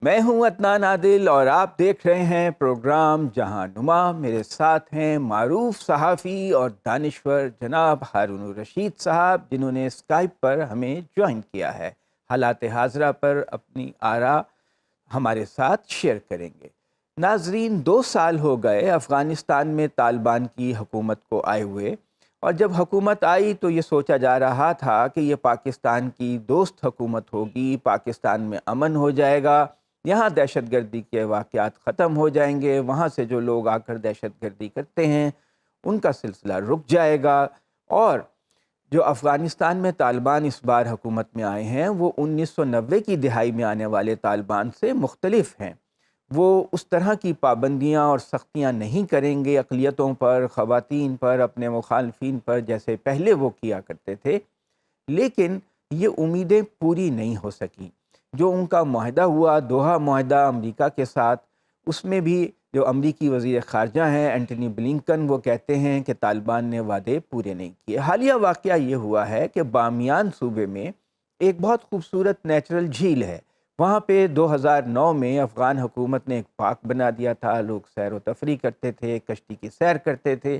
میں ہوں عدنان عادل اور آپ دیکھ رہے ہیں پروگرام جہاں نما۔ میرے ساتھ ہیں معروف صحافی اور دانشور جناب ہارون الرشید صاحب، جنہوں نے اسکائپ پر ہمیں جوائن کیا ہے۔ حالات حاضرہ پر اپنی آراء ہمارے ساتھ شیئر کریں گے۔ ناظرین، 2 سال ہو گئے افغانستان میں طالبان کی حکومت کو آئے ہوئے، اور جب حکومت آئی تو یہ سوچا جا رہا تھا کہ یہ پاکستان کی دوست حکومت ہوگی، پاکستان میں امن ہو جائے گا، یہاں دہشت گردی کے واقعات ختم ہو جائیں گے، وہاں سے جو لوگ آ کر دہشت گردی کرتے ہیں ان کا سلسلہ رک جائے گا، اور جو افغانستان میں طالبان اس بار حکومت میں آئے ہیں وہ 1990 کی دہائی میں آنے والے طالبان سے مختلف ہیں۔ وہ اس طرح کی پابندیاں اور سختیاں نہیں کریں گے اقلیتوں پر، خواتین پر، اپنے مخالفین پر، جیسے پہلے وہ کیا کرتے تھے، لیکن یہ امیدیں پوری نہیں ہو سکیں۔ جو ان کا معاہدہ ہوا، دوحہ معاہدہ امریکہ کے ساتھ، اس میں بھی جو امریکی وزیر خارجہ ہیں اینٹونی بلنکن، وہ کہتے ہیں کہ طالبان نے وعدے پورے نہیں کیے۔ حالیہ واقعہ یہ ہوا ہے کہ بامیان صوبے میں ایک بہت خوبصورت نیچرل جھیل ہے، وہاں پہ 2009 میں افغان حکومت نے ایک پارک بنا دیا تھا، لوگ سیر و تفریح کرتے تھے، کشتی کی سیر کرتے تھے۔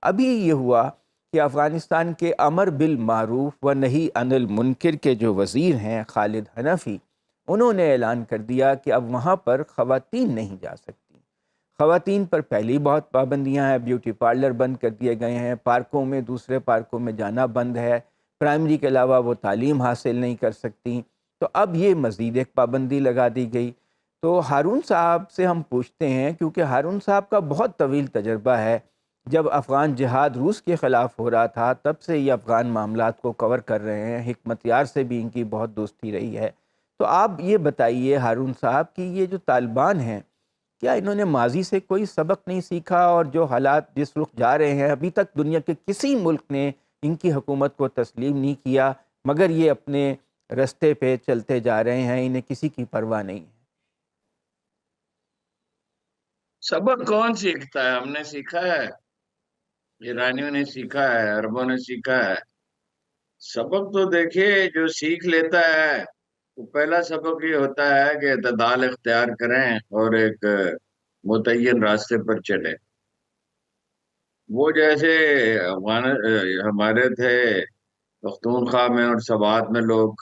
ابھی یہ ہوا کہ افغانستان کے امر بالمعروف و نہی عن المنکر کے جو وزیر ہیں خالد حنفی، انہوں نے اعلان کر دیا کہ اب وہاں پر خواتین نہیں جا سکتی۔ خواتین پر پہلی بہت پابندیاں ہیں، بیوٹی پارلر بند کر دیے گئے ہیں، پارکوں میں، دوسرے پارکوں میں جانا بند ہے، پرائمری کے علاوہ وہ تعلیم حاصل نہیں کر سکتی، تو اب یہ مزید ایک پابندی لگا دی گئی۔ تو ہارون صاحب سے ہم پوچھتے ہیں، کیونکہ ہارون صاحب کا بہت طویل تجربہ ہے، جب افغان جہاد روس کے خلاف ہو رہا تھا تب سے یہ افغان معاملات کو کور کر رہے ہیں، حکمت یار سے بھی ان کی بہت دوستی رہی ہے۔ تو آپ یہ بتائیے ہارون صاحب کہ یہ جو طالبان ہیں، کیا انہوں نے ماضی سے کوئی سبق نہیں سیکھا، اور جو حالات جس رخ جا رہے ہیں، ابھی تک دنیا کے کسی ملک نے ان کی حکومت کو تسلیم نہیں کیا، مگر یہ اپنے رستے پہ چلتے جا رہے ہیں، انہیں کسی کی پرواہ نہیں ہے؟ سبق کون سیکھتا ہے؟ ہم نے سیکھا ہے، ایرانیوں نے سیکھا ہے، عربوں نے سیکھا ہے۔ سبق تو دیکھیے، جو سیکھ لیتا ہے تو پہلا سبق یہ ہوتا ہے کہ اعتدال اختیار کریں اور ایک متعین راستے پر چلیں۔ وہ جیسے ہمارے تھے پختونخوا میں اور سوات میں لوگ،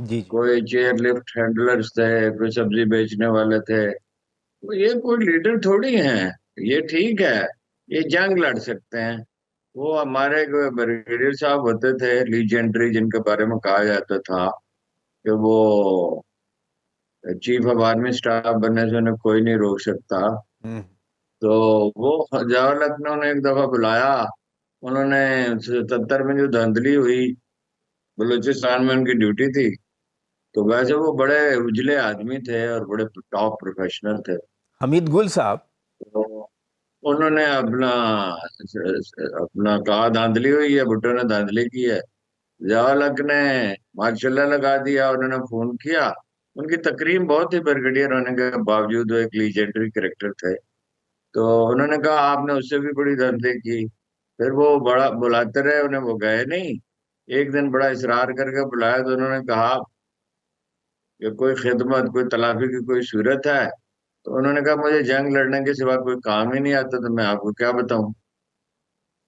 جی جی کوئی چیئر لفٹ ہینڈلرز تھے، کوئی سبزی بیچنے والے تھے، یہ کوئی لیڈر تھوڑی ہیں۔ یہ ٹھیک ہے، یہ جنگ لڑ سکتے ہیں۔ وہ ہمارے بریگیڈیئر صاحب ہوتے تھے لیجنڈری، جن کے بارے میں کہا جاتا تھا کہ وہ چیف آف آرمی سٹاف بننے سے انہیں کوئی نہیں روک سکتا۔ ہوں تو وہ جواہر لکھنؤ نے ایک دفعہ بلایا، انہوں نے 77 میں جو دھاندلی ہوئی، بلوچستان میں ان کی ڈیوٹی تھی، تو ویسے وہ بڑے اجلے آدمی تھے اور بڑے ٹاپ پروفیشنل تھے۔ حمید گل صاحب۔ تو انہوں نے اپنا کہا دھاندلی ہوئی ہے، بھٹو نے دھاندلی کی ہے، ضیاء نے ماشاء اللہ لگا دیا، انہوں نے فون کیا۔ ان کی تقریم بہت ہی برگیڈیئر ہونے کے باوجود وہ ایک لیجنڈری کریکٹر تھے، تو انہوں نے کہا آپ نے اس سے بھی بڑی دھاندلی کی۔ پھر وہ بڑا بلاتے رہے انہیں، وہ گئے نہیں۔ ایک دن بڑا اصرار کر کے بلایا تو انہوں نے کہا کہ کوئی خدمت، کوئی تلافی کی کوئی صورت ہے؟ تو انہوں نے کہا مجھے جنگ لڑنے کے سوا کوئی کام ہی نہیں آتا، تو میں آپ کو کیا بتاؤں۔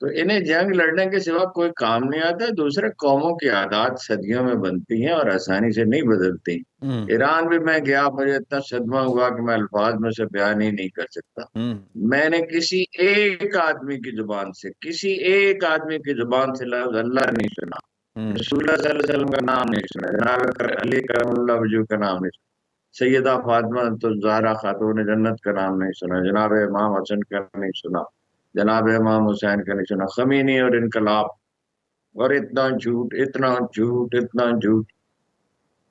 تو انہیں جنگ لڑنے کے سوا کوئی کام نہیں آتا۔ دوسرے قوموں کی عادات صدیوں میں بنتی ہیں اور آسانی سے نہیں بدلتی۔ ہوں ایران بھی میں گیا، مجھے اتنا صدمہ ہوا کہ میں الفاظ میں سے بیان ہی نہیں کر سکتا۔ ہوں میں نے کسی ایک آدمی کی زبان سے، کسی ایک آدمی کی زبان سے لفظ اللہ نہیں سنا، ہوں رسول اللہ صلی اللہ علیہ وسلم کا نام نہیں سنا، جناب علی کرم اللہ وجہ کا نام نہیں سنا، سیدہ فاطمہ الزہرا خاتون جنت کا نام نہیں سنا، جناب امام حسن کا نہیں سنا، جناب امام حسین کا نہیں سنا۔ خمینی اور انقلاب، اور اتنا جھوٹ، اتنا جھوٹ، اتنا جھوٹ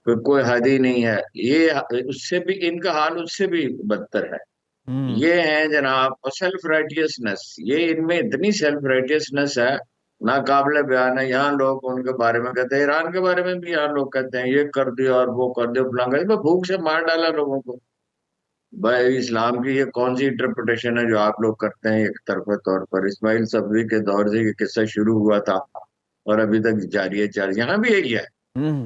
کہ کوئی حد ہی نہیں ہے۔ یہ اس سے بھی، ان کا حال اس سے بھی بدتر ہے۔ ہوں یہ ہیں جناب سیلف رائٹیسنس، یہ ان میں اتنی سیلف رائٹیسنس ہے ناقابل بیان ہے۔ یہاں لوگ ان کے بارے میں کہتے ہیں، ایران کے بارے میں بھی یہاں لوگ کہتے ہیں یہ کر دیا اور وہ کر دیا، فلاں کر دیا، بھوک سے مار ڈالا لوگوں کو۔ بھائی اسلام کی یہ کون سی انٹرپریٹیشن ہے جو آپ لوگ کرتے ہیں ایک طرفہ طور پر؟ اسماعیل صبری کے دور سے یہ قصہ شروع ہوا تھا اور ابھی تک جاری ہے، یہاں بھی یہی ہے۔ ہوں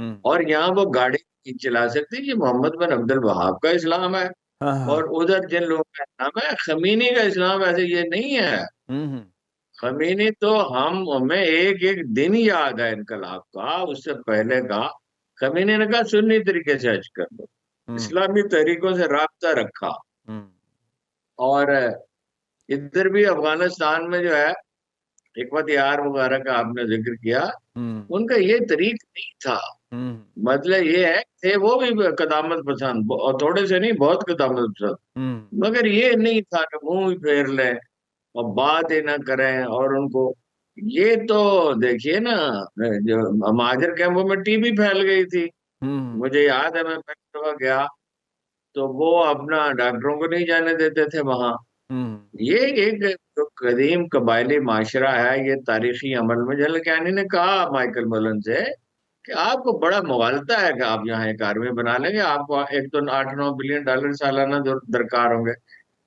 ہوں، اور یہاں وہ گاڑی نہیں چلا سکتی. یہ محمد بن عبد الوہاب کا اسلام ہے. ہاں ہاں، اور ادھر جن لوگوں کا اسلام ہے خمینی کا اسلام ایسے یہ نہیں ہے. ہوں، خمینی تو ہمیں ایک ایک دن یاد ہے انقلاب کا. اس سے پہلے کا خمینی نے کہا سنی طریقے سے حج کر لو. ہوں، اسلامی طریقوں سے رابطہ رکھا. ہوں، اور ادھر بھی افغانستان میں جو ہے حکمت یار وغیرہ کا آپ نے ذکر کیا, ہوں، ان کا یہ طریق نہیں تھا. ہوں، مطلب یہ ہے کہ وہ بھی قدامت پسند, اور تھوڑے سے نہیں بہت قدامت پسند, ہوں، مگر یہ نہیں تھا کہ منہ ہی پھیر لیں اور بات ہی نہ کریں. اور ان کو یہ تو دیکھیے نا, جو مہاجر کیمپوں میں ٹی بی پھیل گئی تھی, ہوں، مجھے یاد ہے میں پہلی دفعہ گیا تو وہ اپنا ڈاکٹروں کو نہیں جانے دیتے تھے وہاں. ہوں، یہ ایک جو قدیم قبائلی معاشرہ ہے, یہ تاریخی عمل میں جلکیانی نے کہا مائیکل ملن سے کہ آپ کو بڑا مغالطہ ہے کہ آپ یہاں ایک آرمی بنا لیں گے, آپ کو ایک تو $8-9 بلین سالانہ درکار ہوں گے.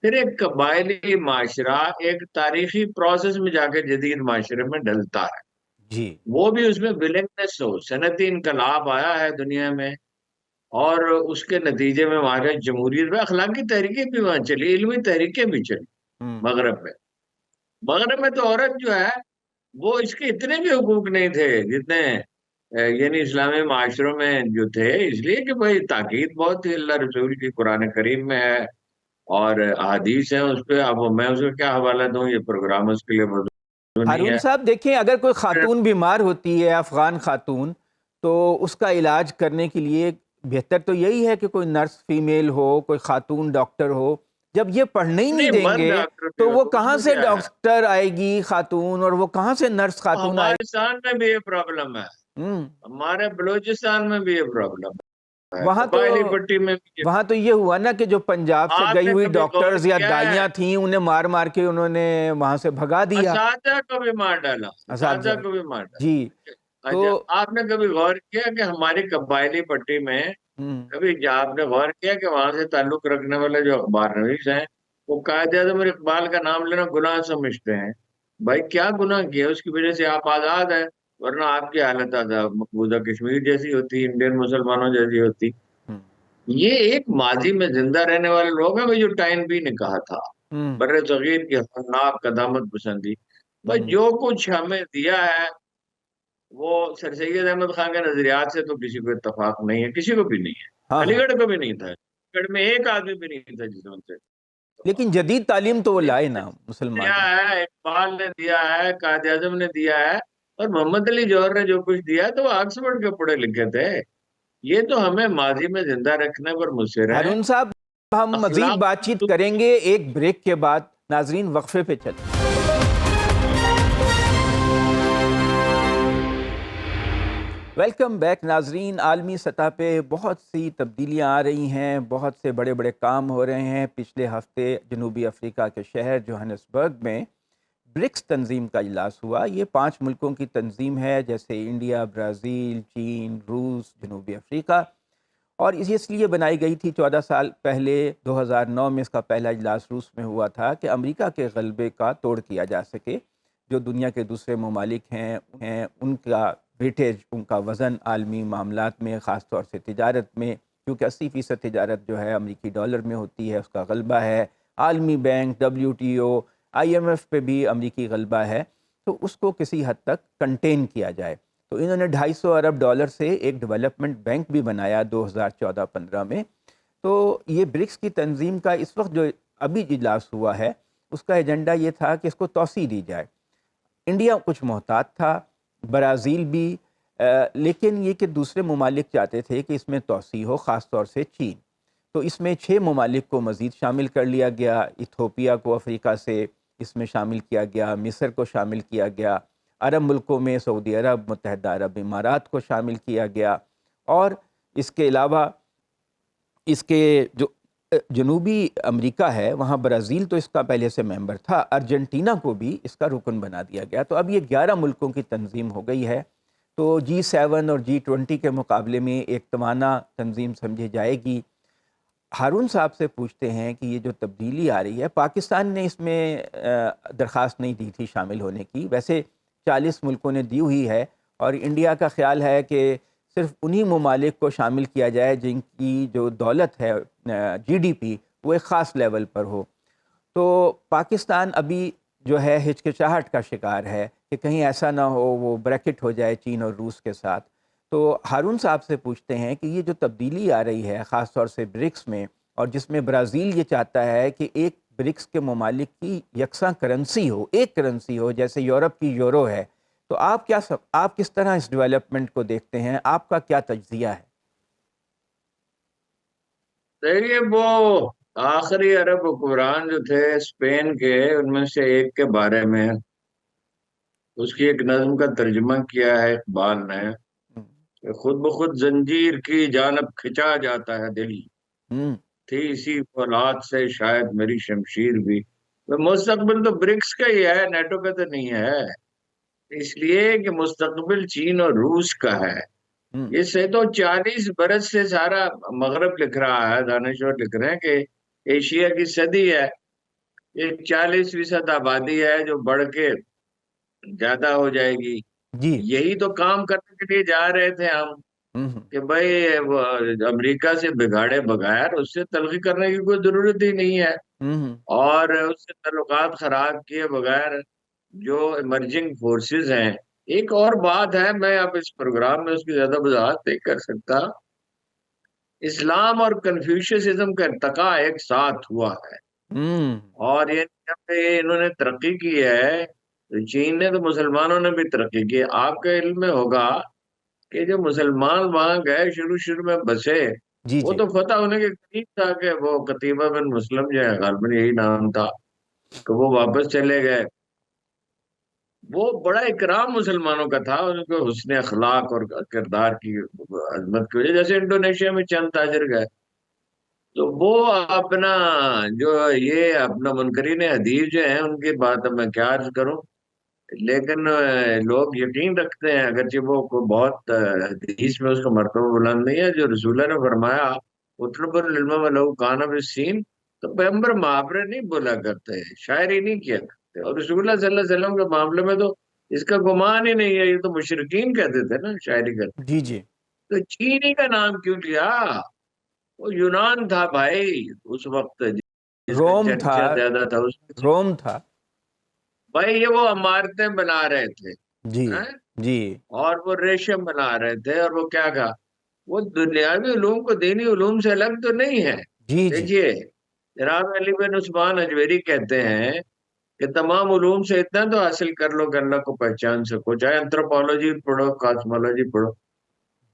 پھر ایک قبائلی معاشرہ ایک تاریخی پروسیس میں جا کے جدید معاشرے میں ڈلتا ہے, جی، وہ بھی اس میں ولنگنس ہو. صنعتی انقلاب آیا ہے دنیا میں, اور اس کے نتیجے میں وہاں کے جمہوریت میں اخلاقی تحریکیں بھی وہاں چلی, علمی تحریکیں بھی چلی. ہوں، مغرب میں تو عورت جو ہے وہ اس کے اتنے بھی حقوق نہیں تھے جتنے یعنی اسلامی معاشروں میں جو تھے, اس لیے کہ بھائی تاکید بہت تھی اللہ رسول کی, قرآن کریم میں ہے اور احادیث ہیں اس پہ. اب میں اس کو کیا حوالہ دوں, یہ پروگرام اس کے لیے موضوع نہیں ہارون ہے. صاحب دیکھیں, اگر کوئی خاتون بیمار ہوتی ہے, افغان خاتون, تو اس کا علاج کرنے کے لیے بہتر تو یہی ہے کہ کوئی نرس فیمیل ہو, کوئی خاتون ڈاکٹر ہو. جب یہ پڑھنے ہی نہیں نہیں, دیں مرد گے ڈاکٹر بھی تو ہو وہ تو اس کہاں میں سے کیا ہے. ڈاکٹر آئے گی خاتون, اور وہ کہاں سے نرس خاتون آئے افغانستان میں بھی یہ پرابلم ہے, گی؟ ہمارے بلوچستان میں بھی یہ پرابلم ہے, وہاں تو قبائلی پٹی میں بھی یہ. وہاں تو یہ ہوا نا کہ جو پنجاب سے آپ گئی نے ہوئی کبھی غور ڈاکٹرز یا کیا ہے, دائیاں تھیں, انہیں مار مار کے انہوں نے وہاں سے بھگا دیا, اساتذہ کو بھی مار ڈالا, اساتذہ اساتذہ. کو بھی مار جی. ڈالا. تو اچھا, آپ نے کبھی غور کیا کہ ہماری قبائلی پٹی میں ہوں، کبھی آپ نے غور کیا کہ وہاں سے تعلق رکھنے والے جو اخبار نویس ہیں وہ قائد اعظم اور اقبال کا نام لینا گناہ سمجھتے ہیں. بھائی کیا گناہ کیا, اس کی وجہ سے آپ آزاد ہیں, ورنہ آپ کی حالت مقبوضہ کشمیر جیسی ہوتی, انڈین مسلمانوں جیسی ہوتی. ہوں، یہ ایک ماضی میں زندہ رہنے والے لوگ ہیں. جو ٹائم بھی نے کہا تھا, ہوں، بر صغیر کی خطرناک قدامت پسندی. بھائی ہوں. جو کچھ ہمیں دیا ہے وہ سر سید احمد خان کے نظریات سے تو کسی کو اتفاق نہیں ہے, کسی کو بھی نہیں ہے. ہاں علی ہاں، گڑھ کو بھی نہیں تھا, علی گڑھ میں ایک آدمی بھی نہیں تھا جس میں ان سے لیکن جدید تعلیم تو وہ لائے نا دیا مسلمان. ہے. اقبال نے دیا ہے, قائد اعظم نے دیا ہے, اور محمد علی جوہر نے جو کچھ دیا ہے تو وہ آکسفورڈ کے پڑھے لکھے تھے. یہ تو ہمیں ماضی میں زندہ رکھنے پر مصر ہیں. ہارون صاحب, ہم مزید بات چیت اخلاق کریں گے ایک بریک کے بعد. ناظرین وقفے پہ چلیں. ویلکم بیک ناظرین. عالمی سطح پہ بہت سی تبدیلیاں آ رہی ہیں, بہت سے بڑے بڑے کام ہو رہے ہیں. پچھلے ہفتے جنوبی افریقہ کے شہر جوہانسبرگ میں برکس تنظیم کا اجلاس ہوا. یہ 5 ملکوں کی تنظیم ہے, جیسے انڈیا, برازیل, چین, روس, جنوبی افریقہ. اور اس لیے بنائی گئی تھی 14 سال پہلے. 2009 میں اس کا پہلا اجلاس روس میں ہوا تھا کہ امریکہ کے غلبے کا توڑ کیا جا سکے. جو دنیا کے دوسرے ممالک ہیں ان کا ویٹیج, ان کا وزن عالمی معاملات میں, خاص طور سے تجارت میں, کیونکہ 80% تجارت جو ہے امریکی ڈالر میں ہوتی ہے, اس کا غلبہ ہے. عالمی بینک, WTO, IMF پہ بھی امریکی غلبہ ہے. تو اس کو کسی حد تک کنٹین کیا جائے. تو انہوں نے $250 ارب سے ایک ڈیولپمنٹ بینک بھی بنایا 2014-15 میں. تو یہ برکس کی تنظیم کا اس وقت جو ابھی اجلاس ہوا ہے, اس کا ایجنڈا یہ تھا کہ اس کو توسیع دی جائے. انڈیا کچھ محتاط تھا, برازیل بھی, لیکن یہ کہ دوسرے ممالک چاہتے تھے کہ اس میں توسیع ہو, خاص طور سے چین. تو اس میں 6 ممالک کو مزید شامل کر لیا گیا. ایتھوپیا کو افریقہ سے اس میں شامل کیا گیا, مصر کو شامل کیا گیا, عرب ملکوں میں سعودی عرب, متحدہ عرب امارات کو شامل کیا گیا. اور اس کے علاوہ اس کے جو جنوبی امریکہ ہے وہاں برازیل تو اس کا پہلے سے ممبر تھا, ارجنٹینا کو بھی اس کا رکن بنا دیا گیا. تو اب یہ 11 ملکوں کی تنظیم ہو گئی ہے. تو G7 اور G20 کے مقابلے میں ایک توانا تنظیم سمجھی جائے گی. ہارون صاحب سے پوچھتے ہیں کہ یہ جو تبدیلی آ رہی ہے, پاکستان نے اس میں درخواست نہیں دی تھی شامل ہونے کی, ویسے 40 ملکوں نے دی ہوئی ہے, اور انڈیا کا خیال ہے کہ صرف انہی ممالک کو شامل کیا جائے جن کی جو دولت ہے جی ڈی پی وہ ایک خاص لیول پر ہو. تو پاکستان ابھی جو ہے ہچکچاہٹ کا شکار ہے کہ کہیں ایسا نہ ہو وہ بریکٹ ہو جائے چین اور روس کے ساتھ. تو ہارون صاحب سے پوچھتے ہیں کہ یہ جو تبدیلی آ رہی ہے خاص طور سے برکس میں، اور جس میں برازیل یہ چاہتا ہے کہ ایک برکس کے ممالک کی یکساں کرنسی ہو، ایک کرنسی ہو جیسے یورپ کی یورو ہے، تو آپ کس طرح اس ڈیولپمنٹ کو دیکھتے ہیں؟ آپ کا کیا تجزیہ ہے؟ دیکھیے وہ آخری عرب حکمران جو تھے اسپین کے، ان میں سے ایک کے بارے میں اس کی ایک نظم کا ترجمہ کیا ہے اقبال نے کہ خود بخود زنجیر کی جانب کھچا جاتا ہے دل، ہوں تھی اسی فولاد سے شاید میری شمشیر بھی. تو مستقبل تو برکس کا ہی ہے، نیٹو کا تو نہیں ہے. اس لیے کہ مستقبل چین اور روس کا ہے. ہوں یہ سے تو 40 برس سے سارا مغرب لکھ رہا ہے، دانشور لکھ رہے ہیں کہ ایشیا کی صدی ہے، ایک 40% آبادی ہے جو بڑھ کے زیادہ ہو جائے گی. جی یہی تو کام کرنے کے لیے جا رہے تھے ہم ہوں کہ بھائی وہ امریکہ سے بگاڑے بغیر اس سے تلخی کرنے کی کوئی ضرورت ہی نہیں ہے، ہوں اور اس سے تعلقات خراب کیے بغیر جو ایمرجنگ فورسز ہیں. ایک اور بات ہے، میں اب اس پروگرام میں اس کی زیادہ وضاحت نہیں کر سکتا. اسلام اور کنفیوشسزم کا ارتقاء ایک ساتھ ہوا ہے، ہوں اور یہ جب انہوں نے ترقی کی ہے تو چین نے تو مسلمانوں نے بھی ترقی کی ہے. آپ کے علم میں ہوگا کہ جو مسلمان وہاں گئے شروع میں بسے، جی وہ جی تو فتح ہونے کے قریب تھا کہ وہ قتیبہ بن مسلم جو ہے، غالباً یہی نام تھا، کہ وہ واپس چلے گئے. وہ بڑا اکرام مسلمانوں کا تھا، ان کو حسن اخلاق اور کردار کی عظمت کی وجہ. جیسے انڈونیشیا میں چند تاجر گئے تو وہ اپنا جو یہ اپنا منکرین حدیث جو ہیں ان کی بات میں کیا عرض کروں، لیکن لوگ یقین رکھتے ہیں اگرچہ وہ کوئی بہت حدیث میں اس کا مرتبہ بلند نہیں ہے. جو رسول اللہ نے فرمایا اطلب العلم ولو کان بالسین، تو پیغمبر محاورے نہیں بولا کرتے، شاعری نہیں کیا کرتے. اور رسول اللہ صلی اللہ علیہ وسلم کے معاملے میں تو اس کا گمان ہی نہیں ہے، یہ تو مشرکین کہتے تھے نا شاعری کرتے. جی جی تو چینی کا نام کیوں لیا؟ وہ یونان تھا بھائی اس وقت، جس کا روم تھا، چرچا زیادہ تھا اس میں. روم تھا. بھائی یہ وہ عمارتیں بنا رہے تھے، جی ہیں؟ جی اور وہ ریشم بنا رہے تھے، اور وہ کیا کہا، وہ دنیاوی علوم کو دینی علوم سے الگ تو نہیں ہے. جی جی دیکھیے جناب علی بن عثمان اجویری کہتے ہیں کہ تمام علوم سے اتنا تو حاصل کر لو کہ اللہ کو پہچان سکو، چاہے انتھروپولوجی پڑھو، کاسمولوجی پڑھو.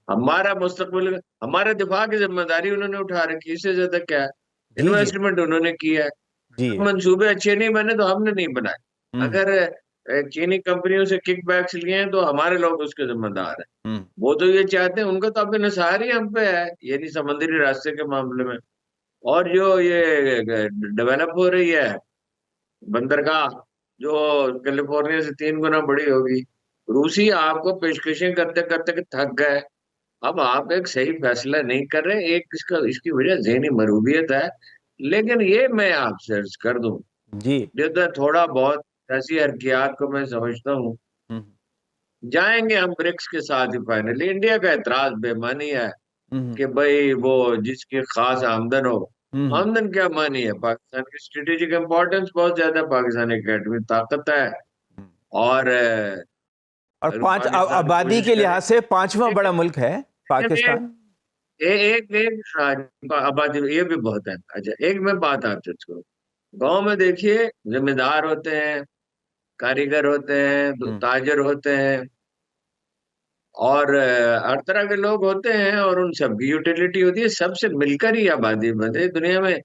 ہمارا مستقبل، ہمارے دفاع کی ذمہ داری انہوں نے اٹھا رکھی، اس سے زیادہ کیا ہے. جی جی انویسٹمنٹ انہوں نے کیا ہے. جی منصوبے اچھے نہیں بنے تو ہم نے نہیں بنائے. ہوں اگر چینی کمپنیوں سے کک بیکس لیے ہیں تو ہمارے لوگ اس کے ذمہ دار ہیں. ہوں وہ تو یہ چاہتے ہیں، ان کا تو اب انحصار ہی ہم پہ ہے، یعنی سمندری راستے کے معاملے میں. اور جو یہ ڈیولپ ہو رہی ہے بندرگاہ جو کیلیفورنیا سے 3 گنا بڑی ہوگی، روسی آپ کو پیشکشیں کرتے کرتے کہ تھک گئے. اب آپ ایک صحیح فیصلہ نہیں کر رہے. ایک اس کی وجہ ذہنی مروبیت ہے. لیکن یہ میں آپ سے عرض کر دوں، جی جو تھوڑا بہت ایسی حرکیات کو میں سمجھتا ہوں، ہوں جائیں گے ہم برکس کے ساتھ ہی فائنلی. انڈیا کا اعتراض بے معنی ہے ہوں کہ بھائی وہ جس کی خاص آمدن ہو. ہوں آمدن کیا معنی ہے؟ پاکستان کی اسٹریٹجک امپورٹنس بہت زیادہ، پاکستان ایک ایٹمی طاقت ہے، اور اور پانچ پاکستان آبادی کوشش کے کرے. لحاظ سے 5واں بڑا لیکن ملک ہے لیکن پاکستان. ایک آبادی یہ بھی بہت ہے. اچھا ایک میں بات آپ سے کروں، گاؤں میں دیکھیے ذمہ دار ہوتے ہیں، کاریگر ہوتے ہیں، ہوں تاجر ہوتے ہیں، اور ہر طرح کے لوگ ہوتے ہیں، اور ان سب کی یوٹیلیٹی ہوتی ہے. سب سے مل کر ہی آبادی بنتی ہے. دنیا میں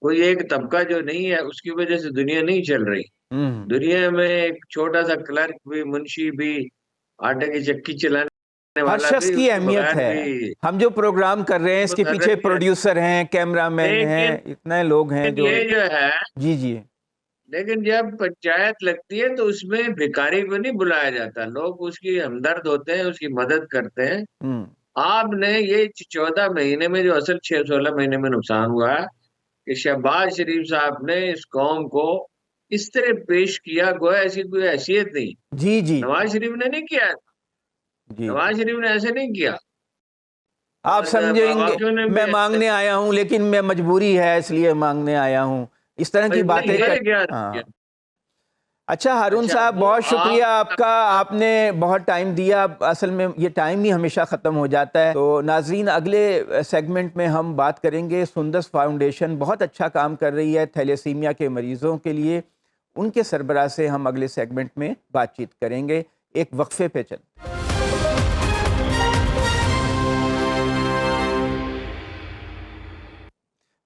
کوئی ایک طبقہ جو نہیں ہے اس کی وجہ سے دنیا نہیں چل رہی. ہوں دنیا میں ایک چھوٹا سا کلرک بھی، منشی بھی، آٹے کی چکی چلانے ہر والا شخص بھی، کی اس کے اہمیت بغیر ہے. بھی ہم جو پروگرام کر رہے ہیں اس کے پیچھے متحرک ہے. پروڈیوسر ہیں، کیمرہ مین ہیں، لیکن اتنے لوگ ہیں جو. یہ جو ہے، جی جی لیکن جب پنچایت لگتی ہے تو اس میں بھکاری کو نہیں بلایا جاتا. لوگ اس کی ہمدرد ہوتے ہیں، اس کی مدد کرتے ہیں. ہوں آپ نے یہ 14 مہینے میں جو اصل 16 مہینے میں نقصان ہوا ہے کہ شہباز شریف صاحب نے اس قوم کو اس طرح پیش کیا گویا ایسی کوئی حیثیت نہیں. جی جی نواز شریف نے نہیں کیا، جی نواز شریف نے ایسے نہیں کیا. آپ سمجھیں گے باقیوں نے میں بھی مانگنے آیا ہوں لیکن میں مجبوری ہے اس لیے مانگنے آیا ہوں، اس طرح کی باتیں یہ کیا ہاں۔ اچھا ہارون صاحب بہت شکریہ آپ کا، آپ نے بہت ٹائم دیا، اصل میں یہ ٹائم ہی ہمیشہ ختم ہو جاتا ہے۔ تو ناظرین اگلے سیگمنٹ میں ہم بات کریں گے، سندس فاؤنڈیشن بہت اچھا کام کر رہی ہے تھیلیسیمیا کے مریضوں کے لیے، ان کے سربراہ سے ہم اگلے سیگمنٹ میں بات چیت کریں گے۔ ایک وقفے پہ چلیں۔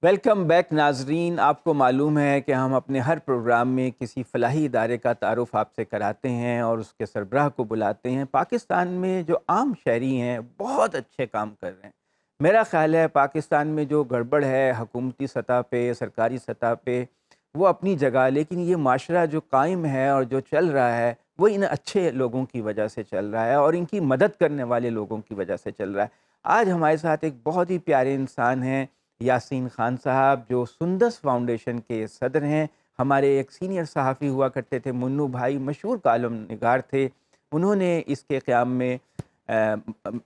ویلکم بیک ناظرین، آپ کو معلوم ہے کہ ہم اپنے ہر پروگرام میں کسی فلاحی ادارے کا تعارف آپ سے کراتے ہیں اور اس کے سربراہ کو بلاتے ہیں۔ پاکستان میں جو عام شہری ہیں بہت اچھے کام کر رہے ہیں۔ میرا خیال ہے پاکستان میں جو گڑبڑ ہے حکومتی سطح پہ، سرکاری سطح پہ، وہ اپنی جگہ، لیکن یہ معاشرہ جو قائم ہے اور جو چل رہا ہے وہ ان اچھے لوگوں کی وجہ سے چل رہا ہے اور ان کی مدد کرنے والے لوگوں کی وجہ سے چل رہا ہے۔ آج ہمارے ساتھ ایک بہت ہی پیارے انسان ہیں، یاسین خان صاحب، جو سندس فاؤنڈیشن کے صدر ہیں۔ ہمارے ایک سینئر صحافی ہوا کرتے تھے منو بھائی، مشہور کالم نگار تھے، انہوں نے اس کے قیام میں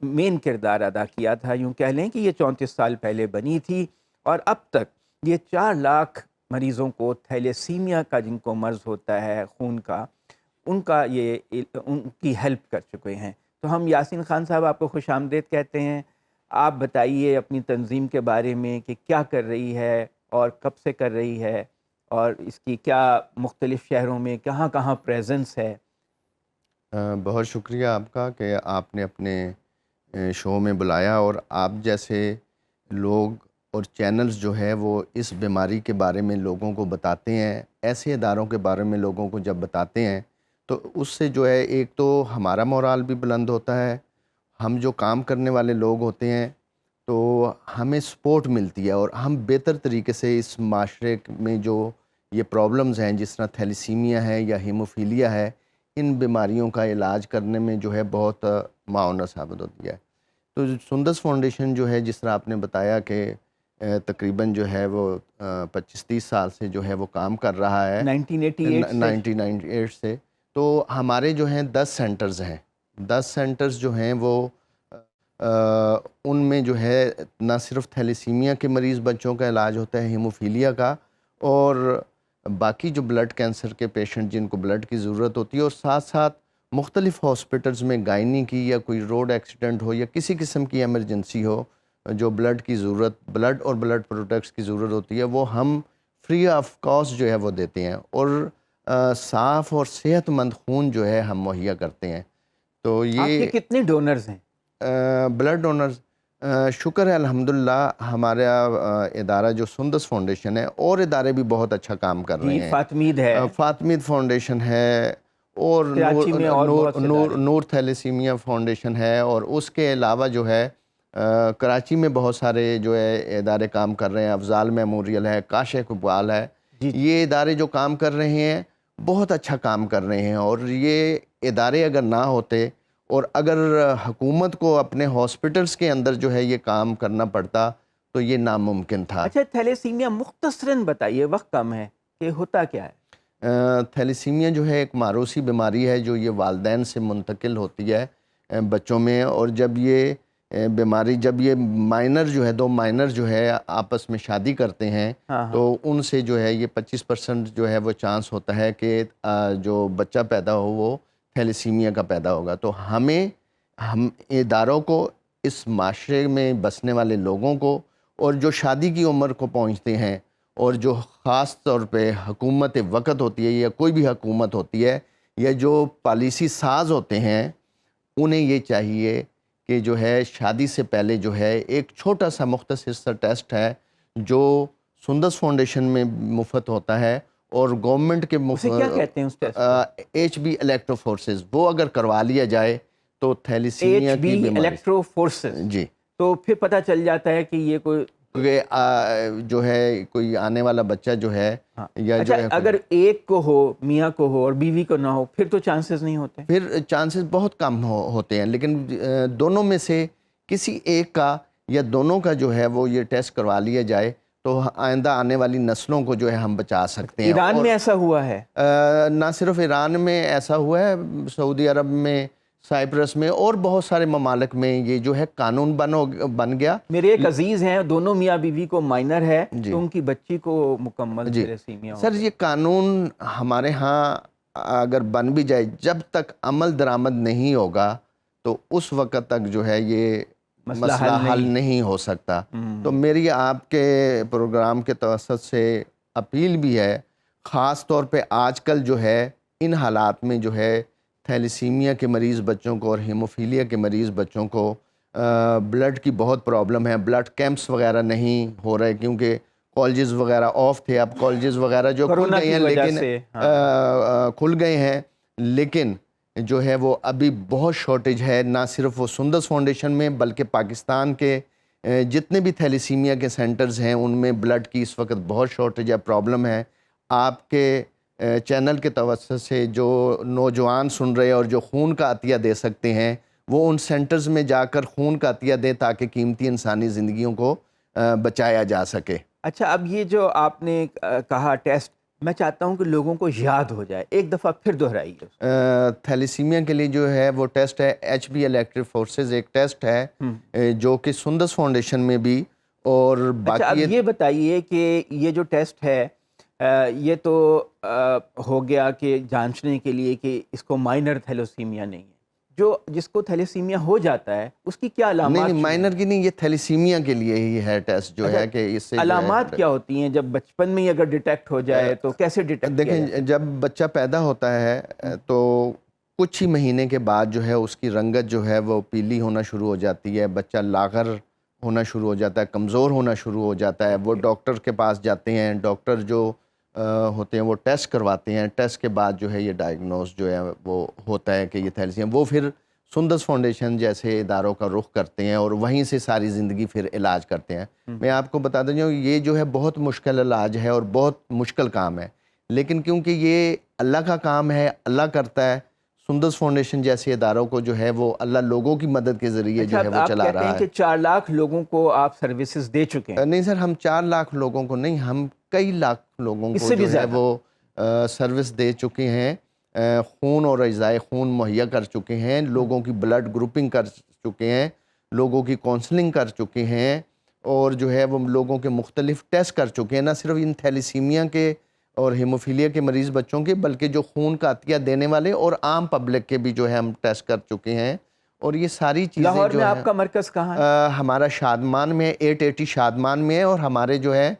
مین کردار ادا کیا تھا۔ یوں کہہ لیں کہ یہ 34 سال پہلے بنی تھی اور اب تک یہ 4 لاکھ مریضوں کو تھیلیسیمیا کا، جن کو مرض ہوتا ہے خون کا، ان کی ہیلپ کر چکے ہیں۔ تو ہم یاسین خان صاحب آپ کو خوش آمدید کہتے ہیں۔ آپ بتائیے اپنی تنظیم کے بارے میں کہ کیا کر رہی ہے اور کب سے کر رہی ہے اور اس کی کیا مختلف شہروں میں کہاں کہاں پریزنس ہے۔ بہت شکریہ آپ کا کہ آپ نے اپنے شو میں بلایا، اور آپ جیسے لوگ اور چینلز جو ہے وہ اس بیماری کے بارے میں لوگوں کو بتاتے ہیں، ایسے اداروں کے بارے میں لوگوں کو جب بتاتے ہیں تو اس سے جو ہے ایک تو ہمارا مورال بھی بلند ہوتا ہے، ہم جو کام کرنے والے لوگ ہوتے ہیں تو ہمیں سپورٹ ملتی ہے، اور ہم بہتر طریقے سے اس معاشرے میں جو یہ پرابلمز ہیں جس طرح تھیلیسیمیا ہے یا ہیموفیلیا ہے، ان بیماریوں کا علاج کرنے میں جو ہے بہت معاونت ثابت ہوتی ہے۔ تو سندس فاؤنڈیشن جو ہے، جس طرح آپ نے بتایا کہ تقریباً جو ہے وہ 25-30 سال سے جو ہے وہ کام کر رہا ہے، 1998 سے۔ تو ہمارے جو ہیں 10 سینٹرز ہیں، 10 سینٹرز جو ہیں وہ ان میں جو ہے نہ صرف تھیلیسیمیا کے مریض بچوں کا علاج ہوتا ہے، ہیموفیلیا کا، اور باقی جو بلڈ کینسر کے پیشنٹ جن کو بلڈ کی ضرورت ہوتی ہے، اور ساتھ ساتھ مختلف ہاسپٹلز میں گائنی کی یا کوئی روڈ ایکسیڈنٹ ہو یا کسی قسم کی ایمرجنسی ہو، جو بلڈ کی ضرورت، بلڈ اور بلڈ پروڈکٹس کی ضرورت ہوتی ہے، وہ ہم فری آف کاسٹ جو ہے وہ دیتے ہیں، اور صاف اور صحت مند خون جو ہے ہم مہیا کرتے ہیں۔ تو آپ کے یہ کتنے ڈونرز ہیں؟ بلڈ ڈونرز، شکر ہے الحمدللہ، ہمارا ادارہ جو سندس فاؤنڈیشن ہے، اور ادارے بھی بہت اچھا کام کر رہے جی، ہیں۔ فاطمید ہے، فاطمید فاؤنڈیشن ہے، اور کراچی میں اور بہت سے ادارے۔ نور تھیلیسیمیا فاؤنڈیشن ہے، اور اس کے علاوہ جو ہے کراچی میں بہت سارے جو ہے ادارے کام کر رہے ہیں، افضال میموریل ہے، کاشف اقبال ہے۔ جی یہ ادارے جو کام کر رہے ہیں بہت اچھا کام کر رہے ہیں، اور یہ ادارے اگر نہ ہوتے اور اگر حکومت کو اپنے ہاسپٹلز کے اندر جو ہے یہ کام کرنا پڑتا تو یہ ناممکن تھا۔ اچھا تھیلیسیمیا مختصراً بتائیے، وقت کم ہے، کہ ہوتا کیا ہے؟ تھیلیسیمیا جو ہے ایک موروثی بیماری ہے جو یہ والدین سے منتقل ہوتی ہے بچوں میں، اور جب یہ بیماری، جب یہ مائنر جو ہے، 2 مائنر جو ہے آپس میں شادی کرتے ہیں تو ان سے جو ہے یہ 25% جو ہے وہ چانس ہوتا ہے کہ جو بچہ پیدا ہو وہ تھیلیسیمیا کا پیدا ہوگا۔ تو ہم اداروں کو، اس معاشرے میں بسنے والے لوگوں کو، اور جو شادی کی عمر کو پہنچتے ہیں، اور جو خاص طور پہ حکومت وقت ہوتی ہے یا کوئی بھی حکومت ہوتی ہے یا جو پالیسی ساز ہوتے ہیں، انہیں یہ چاہیے کہ جو ہے شادی سے پہلے جو ہے ایک چھوٹا سا مختصر سا ٹیسٹ ہے جو سندس فاؤنڈیشن میں مفت ہوتا ہے، اور گورنمنٹ کے اسے کیا کہتے ہیں اس ٹیسٹ کو؟ HB الیکٹروفورسز، وہ اگر کروا لیا جائے تو تھیلیسیمیا کی HB بیماری، الیکٹروفورسز، جی، تو پھر پتہ چل جاتا ہے کہ یہ کوئی کیونکہ جو ہے کوئی آنے والا بچہ جو ہے یا جو اچھا ہے اگر ایک کو ہو، میاں کو ہو اور بیوی کو نہ ہو، پھر تو چانسز نہیں ہوتے؟ پھر چانسز بہت کم ہوتے ہیں، لیکن دونوں میں سے کسی ایک کا یا دونوں کا جو ہے وہ یہ ٹیسٹ کروا لیا جائے تو آئندہ آنے والی نسلوں کو جو ہے ہم بچا سکتے ہیں۔ ایران میں ایسا ہوا ہے؟ نہ صرف ایران میں ایسا ہوا ہے، سعودی عرب میں سائپرس میں اور بہت سارے ممالک میں یہ جو ہے قانون بن گیا. میرے ایک عزیز ہیں، دونوں میاں بیوی کو مائنر ہے جی تو ان کی بچی کو مکمل جی تھیلیسیمیا ہو سر، گیا. یہ قانون ہمارے ہاں اگر بن بھی جائے، جب تک عمل درآمد نہیں ہوگا تو اس وقت تک جو ہے یہ مسئلہ حل نہیں ہو سکتا. تو میری آپ کے پروگرام کے توسط سے اپیل بھی ہے، خاص طور پہ آج کل جو ہے ان حالات میں جو ہے تھیلیسیمیا کے مریض بچوں کو اور ہیموفیلیا کے مریض بچوں کو بلڈ کی بہت پرابلم ہے. بلڈ کیمپس وغیرہ نہیں ہو رہے کیونکہ کالجز وغیرہ آف تھے. اب کالجز وغیرہ جو کھل کورونا گئے کی ہیں وجہ لیکن سے کھل گئے ہیں، لیکن جو ہے وہ ابھی بہت شارٹیج ہے، نہ صرف وہ سندس فاؤنڈیشن میں بلکہ پاکستان کے جتنے بھی تھیلیسیمیا کے سینٹرز ہیں ان میں بلڈ کی اس وقت بہت شارٹیج ہے، پرابلم ہے. آپ کے چینل کے توسط سے جو نوجوان سن رہے اور جو خون کا عطیہ دے سکتے ہیں وہ ان سینٹرز میں جا کر خون کا عطیہ دیں تاکہ قیمتی انسانی زندگیوں کو بچایا جا سکے. اچھا، اب یہ جو آپ نے کہا ٹیسٹ، میں چاہتا ہوں کہ لوگوں کو یاد ہو جائے، ایک دفعہ پھر دہرائیے. تھیلیسیمیا کے لیے جو ہے وہ ٹیسٹ ہے HB الیکٹرک فورسز، ایک ٹیسٹ ہے جو کہ سندس فاؤنڈیشن میں بھی اور اچھا، اب باقی یہ بتائیے کہ یہ جو ٹیسٹ ہے یہ تو ہو گیا کہ جانچنے کے لیے کہ اس کو مائنر تھیلیسیمیا نہیں ہے، جو جس کو تھیلیسیمیا ہو جاتا ہے اس کی کیا علامات؟ نہیں مائنر کی نہیں، یہ تھیلیسیمیا کے لیے ہی ہے ٹیسٹ جو ہے کہ اس سے علامات کیا ہوتی ہیں جب بچپن میں ہی اگر ڈیٹیکٹ ہو جائے تو کیسے ڈیٹیکٹ کیا دیکھیں، جب بچہ پیدا ہوتا ہے تو کچھ ہی مہینے کے بعد جو ہے اس کی رنگت جو ہے وہ پیلی ہونا شروع ہو جاتی ہے، بچہ لاغر ہونا شروع ہو جاتا ہے، کمزور ہونا شروع ہو جاتا ہے. وہ ڈاکٹر کے پاس جاتے ہیں، ڈاکٹر جو ہوتے ہیں وہ ٹیسٹ کرواتے ہیں، ٹیسٹ کے بعد جو ہے یہ ڈائگنوز جو ہے وہ ہوتا ہے کہ یہ تھیلیسیمیا. وہ پھر سندس فاؤنڈیشن جیسے اداروں کا رخ کرتے ہیں اور وہیں سے ساری زندگی پھر علاج کرتے ہیں. میں آپ کو بتا دوں یہ جو ہے بہت مشکل علاج ہے اور بہت مشکل کام ہے، لیکن کیونکہ یہ اللہ کا کام ہے، اللہ کرتا ہے. سندس فاؤنڈیشن جیسے اداروں کو جو ہے وہ اللہ لوگوں کی مدد کے ذریعے جو ہے وہ چلا رہا ہے. آپ کہتے ہیں کہ 4 لاکھ لوگوں کو آپ سروسز دے چکے ہیں؟ نہیں سر، ہم 4 لاکھ لوگوں کو نہیں، ہم کئی لاکھ لوگوں اس کو سے بھی جو ہے زیادہ وہ سروس دے چکے ہیں. خون اور اجزائے خون مہیا کر چکے ہیں، لوگوں کی بلڈ گروپنگ کر چکے ہیں، لوگوں کی کونسلنگ کر چکے ہیں اور جو ہے وہ لوگوں کے مختلف ٹیسٹ کر چکے ہیں، نہ صرف ان تھیلیسیمیا کے اور ہیموفیلیا کے مریض بچوں کے بلکہ جو خون کا عطیہ دینے والے اور عام پبلک کے بھی جو ہے ہم ٹیسٹ کر چکے ہیں. اور یہ ساری چیزیں لاہور جو میں ہے آپ کا مرکز کہاں ہے؟ ہمارا شادمان میں 880 شادمان میں ہے، اور ہمارے جو ہے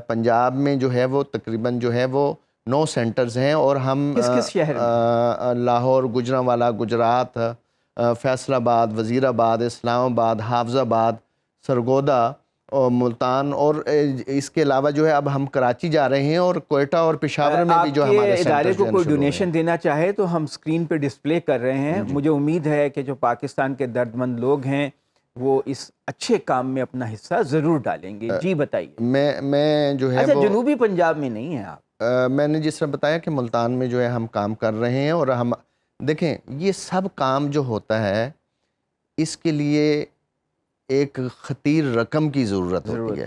پنجاب میں جو ہے وہ تقریباً جو ہے وہ 9 سینٹرز ہیں. اور ہم کس کس شہر میں؟ لاہور، گجرانوالہ گجرات، فیصل آباد، وزیر آباد، اسلام آباد، حافظ آباد، سرگودا اور ملتان، اور اس کے علاوہ جو ہے اب ہم کراچی جا رہے ہیں اور کوئٹہ اور پشاور میں بھی جو ہمارے آپ کے ادارے سینٹرز کو جو کوئی ہیں شروع ڈونیشن دینا چاہے تو ہم سکرین پہ ڈسپلے کر رہے ہیں. مجھے امید ہے کہ جو پاکستان کے درد مند لوگ ہیں وہ اس اچھے کام میں اپنا حصہ ضرور ڈالیں گے. جی بتائیے. میں جو ہے اچھا، وہ جنوبی پنجاب میں نہیں ہیں آپ؟ میں نے جس طرح بتایا کہ ملتان میں جو ہے ہم کام کر رہے ہیں. اور ہم دیکھیں یہ سب کام جو ہوتا ہے اس کے لیے ایک خطیر رقم کی ضرورت ہوتی ہے.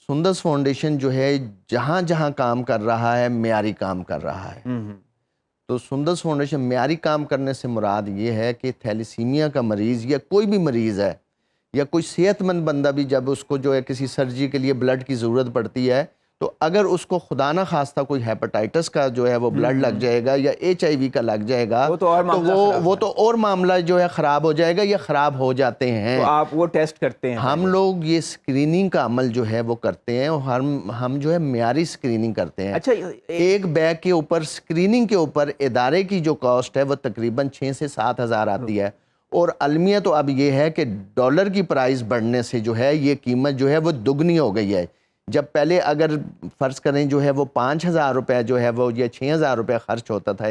سندس فاؤنڈیشن جو ہے جہاں جہاں کام کر رہا ہے معیاری کام کر رہا ہے. تو سندس فاؤنڈیشن معیاری کام کرنے سے مراد یہ ہے کہ تھیلیسیمیا کا مریض یا کوئی بھی مریض ہے یا کوئی صحت مند بندہ بھی جب اس کو جو ہے کسی سرجری کے لیے بلڈ کی ضرورت پڑتی ہے تو اگر اس کو خدا نہ خواستہ کوئی ہیپاٹائٹس کا جو ہے وہ بلڈ لگ جائے گا یا HIV کا لگ جائے گا تو وہ تو اور معاملہ جو ہے خراب ہو جائے گا یا خراب ہو جاتے ہیں. تو آپ وہ ٹیسٹ کرتے ہیں؟ ہم لوگ یہ سکریننگ کا عمل جو ہے وہ کرتے ہیں اور ہم جو ہے معیاری سکریننگ کرتے ہیں. اچھا، ایک بیگ کے اوپر سکریننگ کے اوپر ادارے کی جو کاسٹ ہے وہ تقریباً 6 سے 7 ہزار آتی ہے. اور المیہ تو اب یہ ہے کہ ڈالر کی پرائز بڑھنے سے جو ہے یہ قیمت جو ہے وہ دگنی ہو گئی ہے. جب پہلے اگر فرض کریں جو ہے وہ 5,000 روپے جو ہے وہ یا 6,000 روپے خرچ ہوتا تھا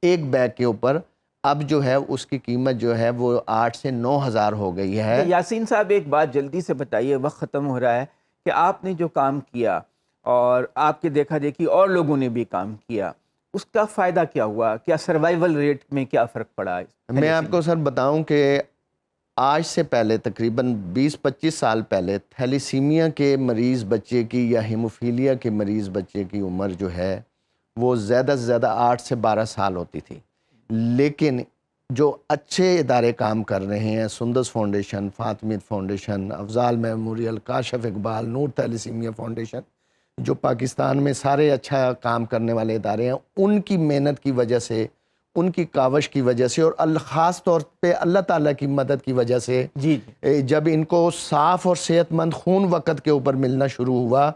ایک بیگ کے اوپر، اب جو ہے اس کی قیمت جو ہے وہ 8 سے 9,000 ہو گئی ہے. یاسین صاحب ایک بات جلدی سے بتائیے، وقت ختم ہو رہا ہے، کہ آپ نے جو کام کیا اور آپ کے دیکھا دیکھی اور لوگوں نے بھی کام کیا، اس کا فائدہ کیا ہوا؟ کیا سروائیول ریٹ میں کیا فرق پڑا؟ میں آپ کو سر بتاؤں کہ آج سے پہلے تقریباً 20-25 سال پہلے تھیلیسیمیا کے مریض بچے کی یا ہیموفیلیا کے مریض بچے کی عمر جو ہے وہ زیادہ سے زیادہ 8 سے 12 سال ہوتی تھی. لیکن جو اچھے ادارے کام کر رہے ہیں، Sundas foundation, Fatimiyah foundation, Afzaal memorial, Kashif Iqbal, Noor thalassemia foundation, جو پاکستان میں سارے اچھا کام کرنے والے ادارے ہیں، ان کی محنت کی وجہ سے، ان کی کاوش کی وجہ سے، اور خاص طور پہ اللہ تعالیٰ کی مدد کی وجہ سے جی جب ان کو صاف اور صحت مند خون وقت کے اوپر ملنا شروع ہوا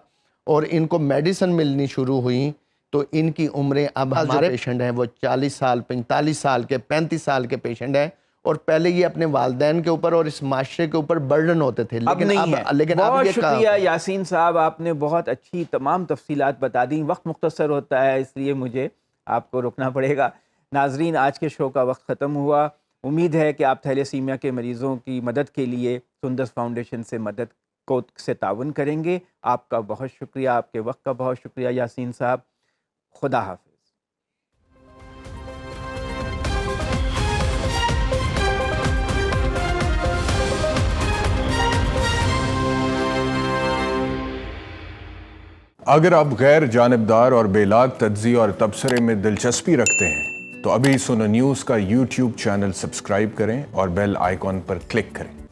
اور ان کو میڈیسن ملنی شروع ہوئیں، تو ان کی عمریں اب ہمارے پیشنٹ ہیں وہ 40 سال، 45 سال کے، 35 سال کے پیشنٹ ہیں، اور پہلے یہ اپنے والدین کے اوپر اور اس معاشرے کے اوپر برڈن ہوتے تھے، اب نہیں ہے۔ لیکن اب بہت یہ شکریہ یاسین صاحب، آپ نے بہت اچھی تمام تفصیلات بتا دیں۔ وقت مختصر ہوتا ہے، اس لیے مجھے آپ کو رکنا پڑے گا۔ ناظرین، آج کے شو کا وقت ختم ہوا۔ امید ہے کہ آپ تھیلیسیمیا کے مریضوں کی مدد کے لیے سندس فاؤنڈیشن سے تعاون کریں گے۔ آپ کا بہت شکریہ، آپ کے وقت کا بہت شکریہ یاسین صاحب۔ خدا حافظ۔ اگر آپ غیر جانبدار اور بے لاگ تجزیے اور تبصرے میں دلچسپی رکھتے ہیں تو ابھی سنو نیوز کا یوٹیوب چینل سبسکرائب کریں اور بیل آئیکن پر کلک کریں۔